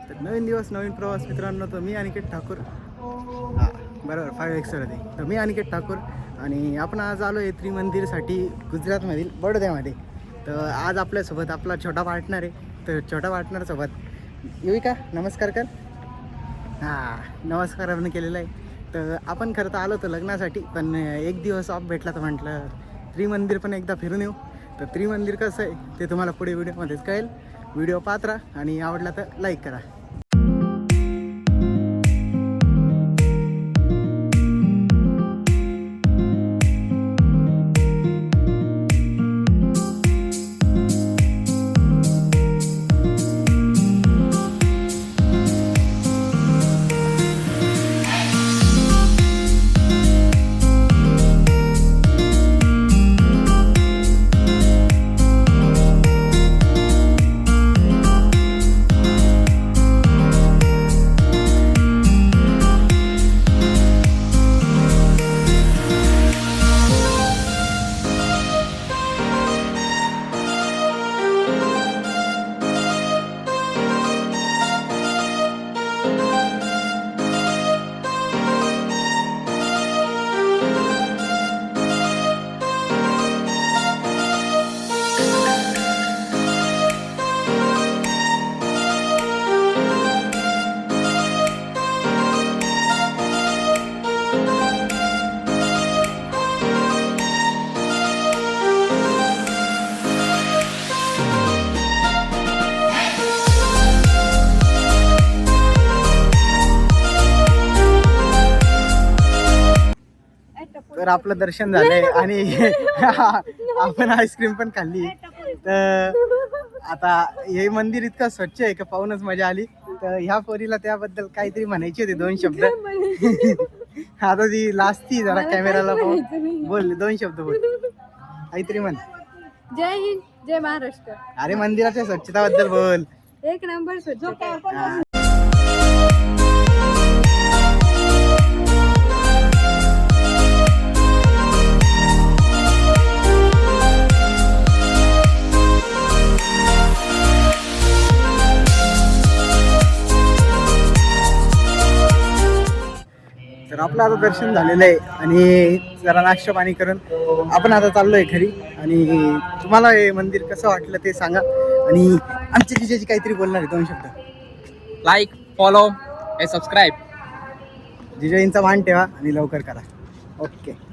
तर नवीन दिवस नवीन प्रवास मित्रांनो. तर मी अनिकेत ठाकूर, हां बरोबर 5X होते. तर मी अनिकेत ठाकूर आणि आपण आज आलो आहे त्रिमंदिरसाठी गुजरातमधील बडोद्यामध्ये. तर आज आपल्यासोबत आपला छोटा पार्टनर आहे. तर छोटा पार्टनरसोबत येऊ का नमस्कार कर. हां नमस्कार आपण केलेला आहे. तर आपण खरं तर आलो होतो लग्नासाठी, पण एक दिवस ऑफ भेटला तर म्हटलं त्रिमंदिर पण एकदा फिरून येऊ. तर त्रिमंदिर कसं आहे ते तुम्हाला पुढे व्हिडिओमध्येच कळेल. व्हिडिओ पाहत राहा आणि आवडला तर लाईक करा. तर आपलं दर्शन झालंय आणि आपण आईस्क्रीम पण खाल्ली. तर आता हे मंदिर इतकं स्वच्छ आहे का पाहूनच मजा आली. तर ह्या पोरीला त्याबद्दल काहीतरी म्हणायची होती 2 शब्द. आता ती लाजती जरा कॅमेराला पाहून. बोल 2 शब्द बोल काहीतरी म्हण. जय हिंद जय महाराष्ट्र. अरे मंदिराच्या स्वच्छताबद्दल बोल. एक नंबर स्वच्छ. हा. तर आपलं आता दर्शन झालेलं आहे आणि जरा नाश्ता पाणी करून आपण आता चाललोय घरी. आणि तुम्हाला हे मंदिर कसं वाटलं ते सांगा. आणि आमच्या जिजाची काहीतरी बोलणार आहे 2 शब्द. Like follow subscribe. जिजाईंचा मान ठेवा आणि लवकर करा. ओके.